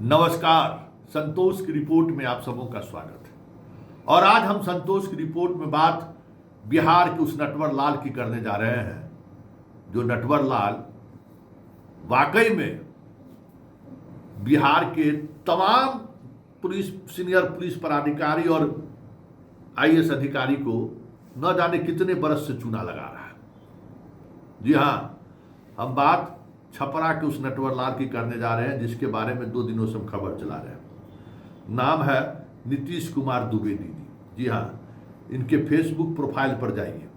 नमस्कार। संतोष की रिपोर्ट में आप सबों का स्वागत है। और आज हम संतोष की रिपोर्ट में बात बिहार के उस नटवर लाल की करने जा रहे हैं, जो नटवर लाल वाकई में बिहार के तमाम सीनियर पुलिस पदाधिकारी और आईएएस अधिकारी को न जाने कितने बरस से चूना लगा रहा है। जी हाँ, हम बात छपरा के उस नटवर लाल की करने जा रहे हैं, जिसके बारे में 2 दिनों से हम खबर चला रहे हैं। नाम है नीतीश कुमार द्विवेदी जी। जी हाँ, इनके फेसबुक प्रोफाइल पर जाइए,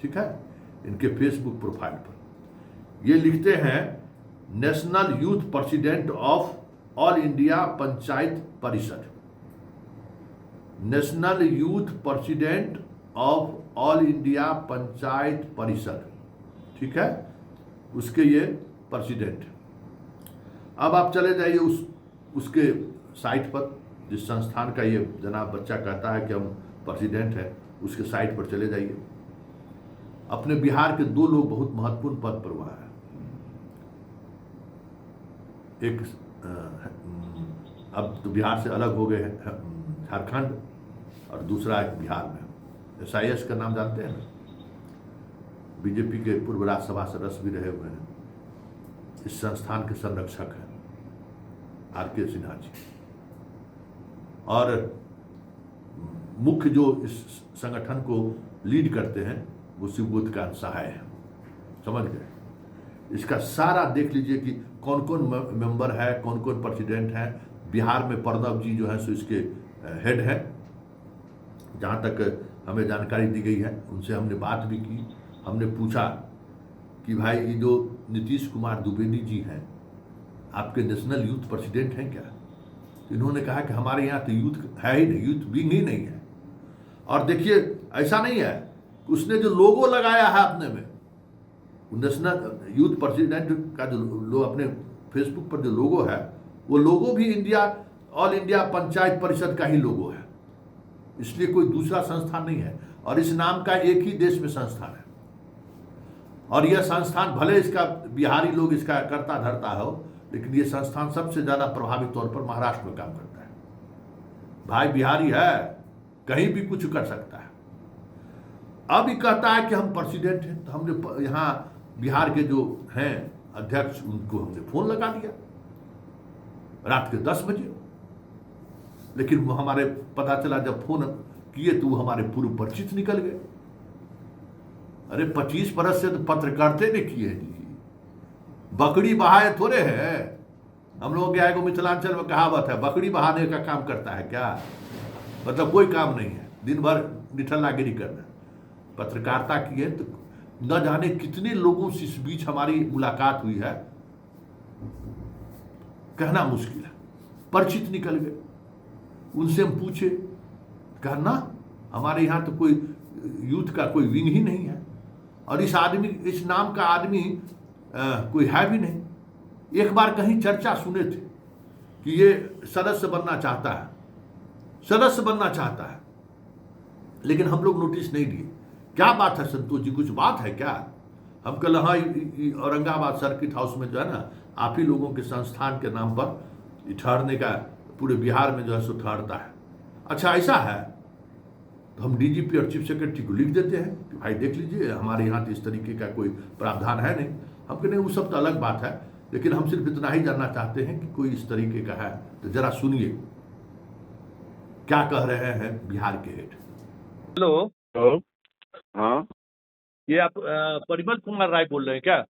ठीक है। इनके फेसबुक प्रोफाइल पर ये लिखते हैं, national youth president of all India Panchayat Parishad. National youth president of all India Panchayat Parishad, ठीक है, उसके ये प्रेसिडेंट। अब आप चले जाइए उसके साइट पर, जिस संस्थान का ये जनाब बच्चा कहता है कि हम प्रेसिडेंट हैं, उसके साइट पर चले जाइए। अपने बिहार के 2 लोग बहुत महत्वपूर्ण पद पर वहाँ है। एक अब तो बिहार से अलग हो गए हैं, झारखंड, और दूसरा एक बिहार में SIS का नाम जानते हैं ना, बीजेपी के पूर्व राज्यसभा सदस्य भी रहे हुए हैं। इस संस्थान के संरक्षक हैं RK सिन्हा जी, और मुख्य जो इस संगठन को लीड करते हैं वो शिवबोध का सहाय है। समझ गए? इसका सारा देख लीजिए कि कौन कौन मेंबर है, कौन कौन प्रेसिडेंट है। बिहार में प्रणब जी जो है सो इसके हेड है, जहाँ तक हमें जानकारी दी गई है। उनसे हमने बात भी की। हमने पूछा कि भाई, ये जो नीतीश कुमार द्विवेदी जी हैं, आपके नेशनल यूथ प्रेसिडेंट हैं क्या? तो इन्होंने कहा कि हमारे यहाँ तो यूथ है ही नहीं, यूथ विंग ही नहीं है। और देखिए, ऐसा नहीं है, उसने जो लोगो लगाया है अपने में, नेशनल यूथ प्रेसिडेंट का जो अपने फेसबुक पर जो लोगो है, वो लोगो भी ऑल इंडिया पंचायत परिषद का ही लोगो है। इसलिए कोई दूसरा संस्थान नहीं है, और इस नाम का एक ही देश में संस्थान है। और यह संस्थान भले इसका बिहारी लोग इसका करता धरता हो, लेकिन यह संस्थान सबसे ज्यादा प्रभावी तौर पर महाराष्ट्र में काम करता है। भाई बिहारी है, कहीं भी कुछ कर सकता है। अब ये कहता है कि हम प्रेसिडेंट हैं। तो हमने यहाँ बिहार के जो हैं अध्यक्ष, उनको हमने फोन लगा दिया रात के 10 बजे, लेकिन वो हमारे पता चला जब फोन किए तो वो हमारे पूर्व परिचित निकल गए। अरे 25 बरस से तो पत्रकारिता ने किए जी, बकरी बहाए थोड़े है। हम लोगों के यहाँ को मिथिलांचल में कहावत है, बकरी बहाने का काम करता है क्या? मतलब कोई काम नहीं है, दिन भर निठल्लागिरी करना। पत्रकारिता की है तो न जाने कितने लोगों से इस बीच हमारी मुलाकात हुई है, कहना मुश्किल है। परिचित निकल गए। उनसे हम पूछे, कहा ना, हमारे यहाँ तो कोई यूथ का कोई विंग ही नहीं है, और इस नाम का आदमी कोई है भी नहीं। एक बार कहीं चर्चा सुने थे कि ये सदस्य बनना चाहता है, लेकिन हम लोग नोटिस नहीं दिए। क्या बात है संतोष जी, कुछ बात है क्या? हम कल हाँ, औरंगाबाद सर्किट हाउस में जो है ना, आप ही लोगों के संस्थान के नाम पर ठहरने का पूरे बिहार में जो है सो ठहरता है। अच्छा ऐसा है, तो हम DGP और चीफ सेक्रेटरी को लिख देते हैं कि भाई देख लीजिए, हमारे यहाँ तो इस तरीके का कोई प्रावधान है नहीं। हम कहते नहीं, वो सब तो अलग बात है, लेकिन हम सिर्फ इतना ही जानना चाहते हैं कि कोई इस तरीके का है तो जरा सुनिए क्या कह रहे हैं बिहार के हेड। Hello, hello. हाँ, ये आप परिमल कुमार राय बोल रहे हैं क्या?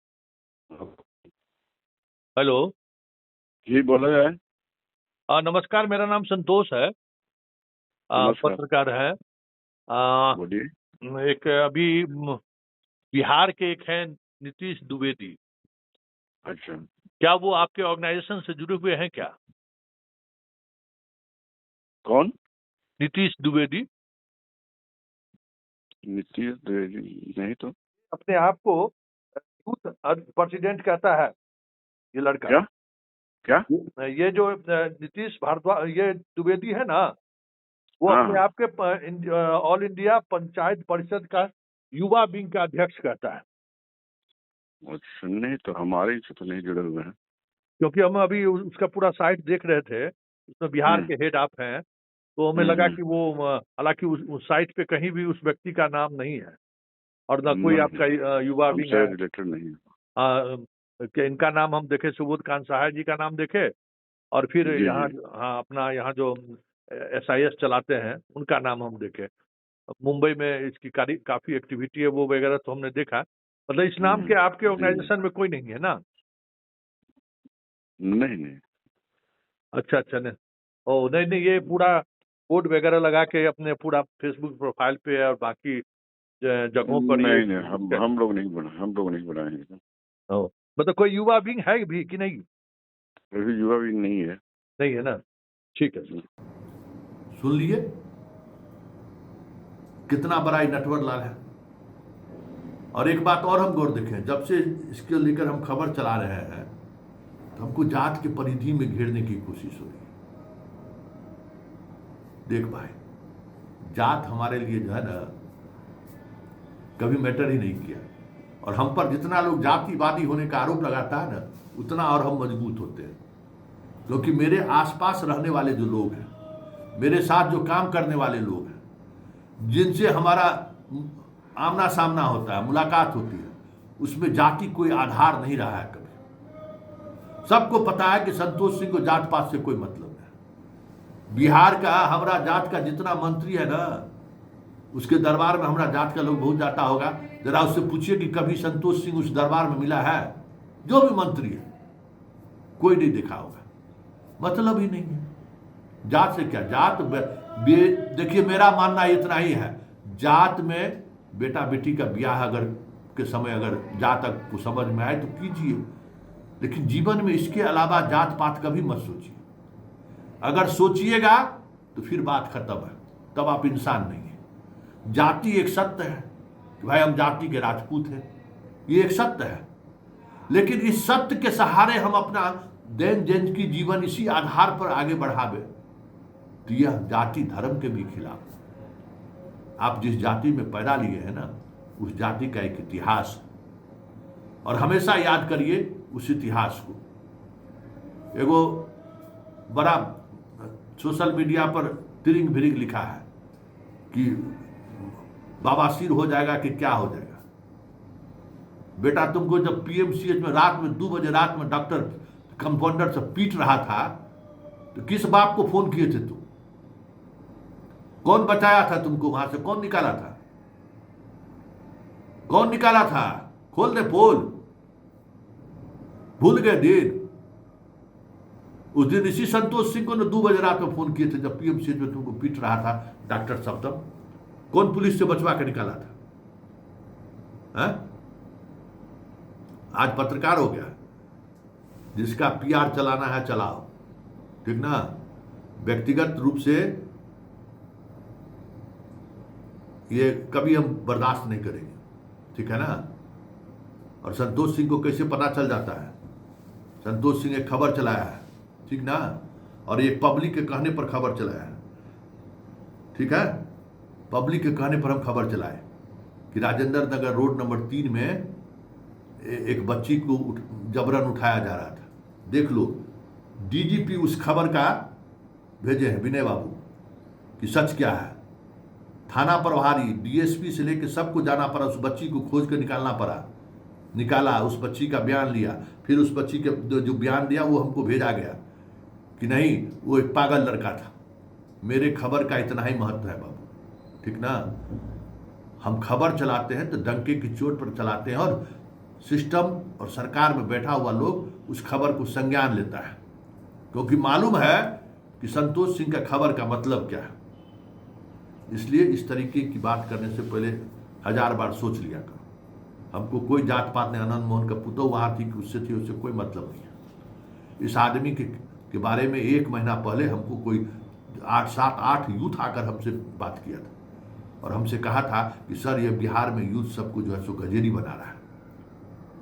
हेलो, जी बोला जाए। नमस्कार, मेरा नाम संतोष है, नमस्कार। पत्रकार है। बोलिए। एक अभी बिहार के एक हैं नीतीश द्विवेदी, अच्छा, क्या वो आपके ऑर्गेनाइजेशन से जुड़े हुए हैं क्या? कौन? नीतीश द्विवेदी नीतीश द्विवेदी नहीं तो। अपने आप को यूथ प्रेसिडेंट कहता है ये लड़का। क्या? ये जो नीतीश भारद्वाज, ये द्विवेदी है ना, वो हाँ, अपने आप के ऑल इंडिया पंचायत परिषद का युवा विंग का अध्यक्ष कहता है। अच्छा, नहीं तो हमारे से तो नहीं जुड़े हुए हैं। क्योंकि हम अभी उसका पूरा साइट देख रहे थे, उसमें बिहार के हेड आप हैं, तो हमें लगा कि वो हालांकि उस साइट पे कहीं भी उस व्यक्ति का नाम नहीं है और न कोई नहीं, आपका युवा विंग हमसे है। रिलेटेड नहीं है। कि इनका नाम हम देखे, सुबोध कांत सहाय जी का नाम देखे, और फिर जी यहाँ जी हाँ अपना यहाँ जो SIS चलाते हैं उनका नाम हम देखे। मुंबई में इसकी काफी एक्टिविटी है वो वगैरह तो हमने देखा। मतलब इस नाम के आपके जी। ऑर्गेनाइजेशन में कोई नहीं है ना? नहीं नहीं अच्छा नहीं। ओ नहीं, ये पूरा बोर्ड वगैरह लगा के अपने पूरा फेसबुक प्रोफाइल पे और बाकी जगहों पर ये नहीं नहीं हम लोग नहीं बनाए हैं। ओ, मतलब कोई युवा विंग है भी कि नहीं? अभी युवा भी नहीं है। नहीं है ना? ठीक है सर। सुन लिए कितना बड़ा नटवर लाल है। और एक बात और हम गौर देखें, जब से इसके लेकर हम खबर चला रहे हैं तो हमको जात के परिधि में घेरने की कोशिश हो रही है। देख भाई, जात हमारे लिए जो है ना कभी मैटर ही नहीं किया, और हम पर जितना लोग जातिवादी होने का आरोप लगाता है ना, उतना और हम मजबूत होते हैं। क्योंकि मेरे आसपास रहने वाले जो लोग हैं, मेरे साथ जो काम करने वाले लोग हैं, जिनसे हमारा आमना सामना होता है, मुलाकात होती है, उसमें जाति कोई आधार नहीं रहा है कभी। सबको पता है कि संतोष सिंह को जात पात से कोई मतलब नहीं। बिहार का हमारा जात का जितना मंत्री है ना, उसके दरबार में हमारा जात का लोग बहुत जाता होगा। जरा उससे पूछिए कि कभी संतोष सिंह उस दरबार में मिला है? जो भी मंत्री है कोई नहीं देखा होगा। मतलब ही नहीं है। जात से क्या, जात देखिए मेरा मानना इतना ही है, जात में बेटा बेटी का ब्याह अगर के समय अगर जात को समझ में आए तो कीजिए, लेकिन जीवन में इसके अलावा जात पात कभी मत सोचिए। अगर सोचिएगा तो फिर बात खत्म है, तब आप इंसान नहीं है। जाति एक सत्य है कि भाई हम जाति के राजपूत हैं, ये एक सत्य है, लेकिन इस सत्य के सहारे हम अपना दैन जन की जीवन इसी आधार पर आगे बढ़ावे तो यह जाति धर्म के भी खिलाफ। आप जिस जाति में पैदा लिए हैं ना, उस जाति का एक इतिहास है, और हमेशा याद करिए उस इतिहास को। एगो बड़ा सोशल मीडिया पर तिरिंग भिरिंग लिखा है कि बवासीर हो जाएगा कि क्या हो जाएगा। बेटा तुमको जब PMCH में रात में 2 बजे रात में डॉक्टर कंपाउंडर से पीट रहा था तो किस बाप को फोन किए थे तुम? कौन बचाया था तुमको? वहां से कौन निकाला था? कौन निकाला था? खोल दे पोल। भूल गए दिन? उस दिन इसी संतोष सिंह को ने 2 बजे रात में फोन किए थे जब PMCH में तुमको पीट रहा था डॉक्टर सप्तम। कौन पुलिस से बचवा के निकाला था? आज पत्रकार हो गया, जिसका PR चलाना है चलाओ, ठीक ना। व्यक्तिगत रूप से ये कभी हम बर्दाश्त नहीं करेंगे, ठीक है ना। और संतोष सिंह को कैसे पता चल जाता है? संतोष सिंह एक खबर चलाया है, ठीक ना, और ये पब्लिक के कहने पर खबर चलाया है, ठीक है। पब्लिक के कहने पर हम खबर चलाए कि राजेंद्र नगर रोड नंबर 3 में एक बच्ची को जबरन उठाया जा रहा था। देख लो, DGP उस खबर का भेजे हैं विनय बाबू कि सच क्या है। थाना प्रभारी DSP से लेकर सबको जाना पड़ा, उस बच्ची को खोज कर निकालना पड़ा। निकाला, उस बच्ची का बयान लिया, फिर उस बच्ची के जो बयान दिया वो हमको भेजा गया कि नहीं वो एक पागल लड़का था। मेरे खबर का इतना ही महत्व है बाबू, ठीक ना। हम खबर चलाते हैं तो डंके की चोट पर चलाते हैं, और सिस्टम और सरकार में बैठा हुआ लोग उस खबर को संज्ञान लेता है, क्योंकि मालूम है कि संतोष सिंह का खबर का मतलब क्या है। इसलिए इस तरीके की बात करने से पहले 1000 बार सोच लिया करो। हमको कोई जात पात ने, आनंद मोहन का पुतो वहाँ थी कि उससे थी, उससे कोई मतलब नहीं है। इस आदमी के बारे में 1 महीना पहले हमको कोई 8 यूथ आकर हमसे बात किया था, और हमसे कहा था कि सर ये बिहार में यूथ सबको जो है सो गजेरी बना रहा है,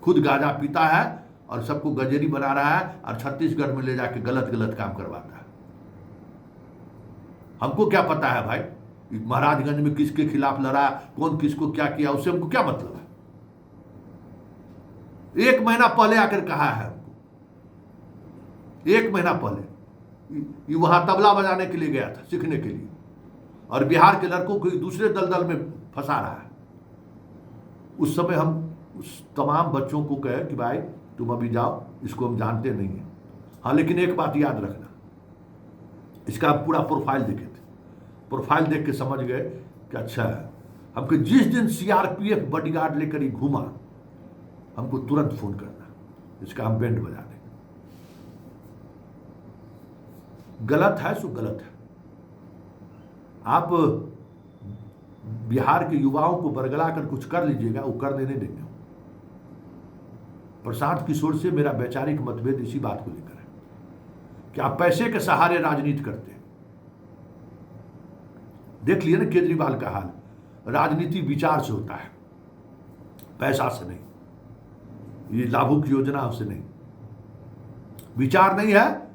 खुद गांजा पीता है और सबको गजेरी बना रहा है, और छत्तीसगढ़ में ले जाके गलत गलत काम करवाता है। हमको क्या पता है भाई महाराजगंज में किसके खिलाफ लड़ा, कौन किसको क्या किया, उससे हमको क्या मतलब है। 1 महीना पहले आकर कहा है हमको, 1 महीना पहले ये वहां तबला बजाने के लिए गया था, सीखने के लिए, और बिहार के लड़कों को दूसरे दलदल में फंसा रहा है। उस समय हम उस तमाम बच्चों को कहे कि भाई तुम अभी जाओ, इसको हम जानते नहीं हैं। हाँ, लेकिन एक बात याद रखना, इसका पूरा प्रोफाइल देखे थे, प्रोफाइल देख के समझ गए कि अच्छा है। हमको जिस दिन सीआरपीएफ बॉडीगार्ड लेकर ही घूमा, हमको तुरंत फोन करना, इसका हम बैंड बजा देंगे। गलत है सो गलत है। आप बिहार के युवाओं को बरगला कर कुछ कर लीजिएगा, वो कर देने देंगे। प्रशांत किशोर से मेरा वैचारिक मतभेद इसी बात को लेकर है कि आप पैसे के सहारे राजनीति करते हैं। देख लिए ना केजरीवाल का हाल, राजनीति विचार से होता है, पैसा से नहीं, ये लाभुक योजनाओं से नहीं। विचार नहीं है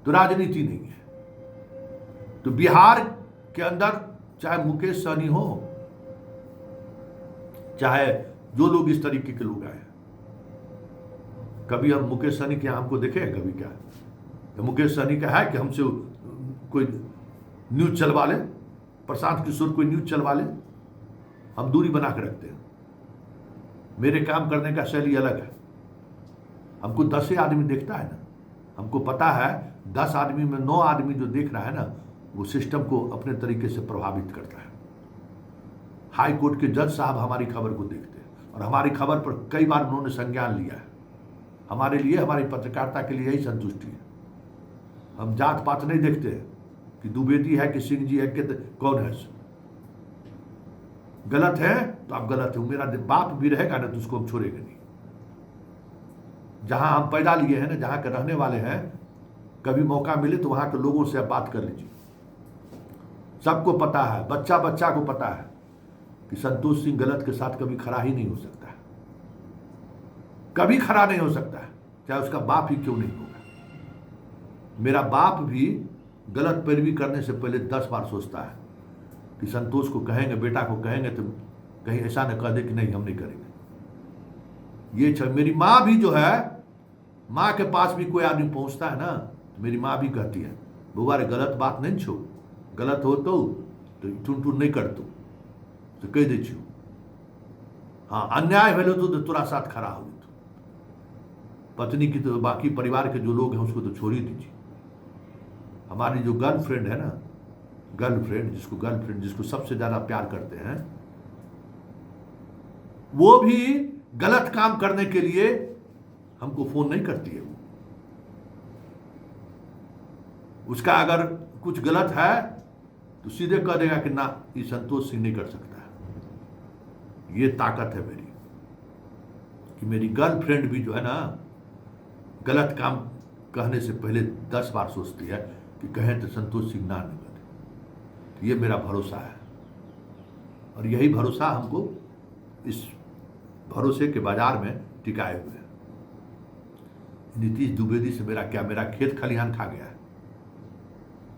तो राजनीति नहीं है। तो बिहार के अंदर चाहे मुकेश सहनी हो, चाहे जो लोग इस तरीके के लोग आए, कभी हम मुकेश सहनी के हमको देखे हैं कभी? क्या तो मुकेश सहनी का है कि हमसे कोई न्यूज चलवा ले, प्रशांत किशोर कोई न्यूज चलवा ले? हम दूरी बना के रखते हैं। मेरे काम करने का शैली अलग है। हमको 10 ही आदमी देखता है ना, हमको पता है 10 आदमी में 9 आदमी जो देख रहा है ना, वो सिस्टम को अपने तरीके से प्रभावित करता है। हाई कोर्ट के जज साहब हमारी खबर को देखते हैं और हमारी खबर पर कई बार उन्होंने संज्ञान लिया है। हमारे लिए, हमारी पत्रकारिता के लिए यही संतुष्टि है। हम जात पात नहीं देखते कि द्विवेदी है कि सिंह जी है कि कौन है। गलत है तो आप गलत हो। मेरा बाप भी रहेगा ना तो उसको हम छोड़ेंगे नहीं। जहां हम पैदा लिए हैं ना, जहां के रहने वाले हैं, कभी मौका मिले तो वहां के लोगों से आप बात कर लीजिए। सबको पता है, बच्चा बच्चा को पता है कि संतोष सिंह गलत के साथ कभी खड़ा ही नहीं हो सकता है, कभी खड़ा नहीं हो सकता है, चाहे उसका बाप ही क्यों नहीं होगा। मेरा बाप भी गलत पैरवी करने से पहले 10 बार सोचता है कि संतोष को कहेंगे, बेटा को कहेंगे तो कहीं ऐसा न कह दे कि नहीं हम नहीं करेंगे। ये मेरी माँ भी जो है, माँ के पास भी कोई आदमी पहुंचता है ना, तो मेरी माँ भी कहती है बुआ रे गलत बात नहीं छो, गलत हो तो टून टून नहीं कर तो कह दे छो। हाँ, अन्याय भेलो तो तोरा साथ खड़ा हो। पत्नी की तो बाकी परिवार के जो लोग हैं उसको तो छोड़ ही दीजिए। हमारी जो गर्लफ्रेंड है ना, गर्लफ्रेंड जिसको सबसे ज्यादा प्यार करते हैं, वो भी गलत काम करने के लिए हमको फोन नहीं करती है। उसका अगर कुछ गलत है तो सीधे कह देगा कि ना, ये संतोष सिंह नहीं कर सकता है। ये ताकत है मेरी कि मेरी गर्लफ्रेंड भी जो है ना, गलत काम कहने से पहले 10 बार सोचती है कि कहें तो संतोष सिंह ना नहीं करे। तो ये मेरा भरोसा है और यही भरोसा हमको इस भरोसे के बाजार में टिकाए हुए हैं। नीतीश द्विवेदी से मेरा खेत खलिहान खा गया है।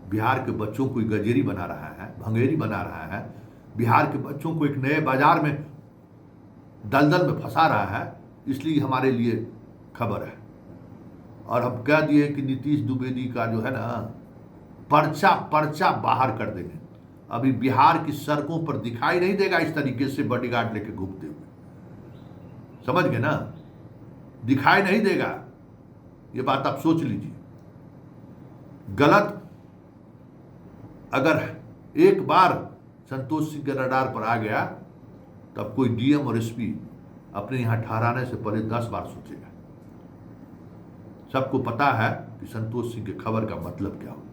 बिहार के बच्चों को गजेरी बना रहा है, भंगेरी बना रहा है। बिहार के बच्चों को एक नए बाजार में दलदल में फंसा रहा है। इसलिए हमारे लिए खबर है। और हम कह दिए कि नीतीश द्विवेदी का जो है ना, पर्चा बाहर कर देंगे। अभी बिहार की सड़कों पर दिखाई नहीं देगा इस तरीके से बॉडीगार्ड लेके घूमते हुए। समझ गए ना? दिखाई नहीं देगा। ये बात आप सोच लीजिए। गलत अगर एक बार संतोष सिंह के रडार पर आ गया, तब कोई डीएम और एसपी अपने यहां ठहराने से पहले 10 बार सोचेगा। सबको पता है कि संतोष सिंह के खबर का मतलब क्या होता है।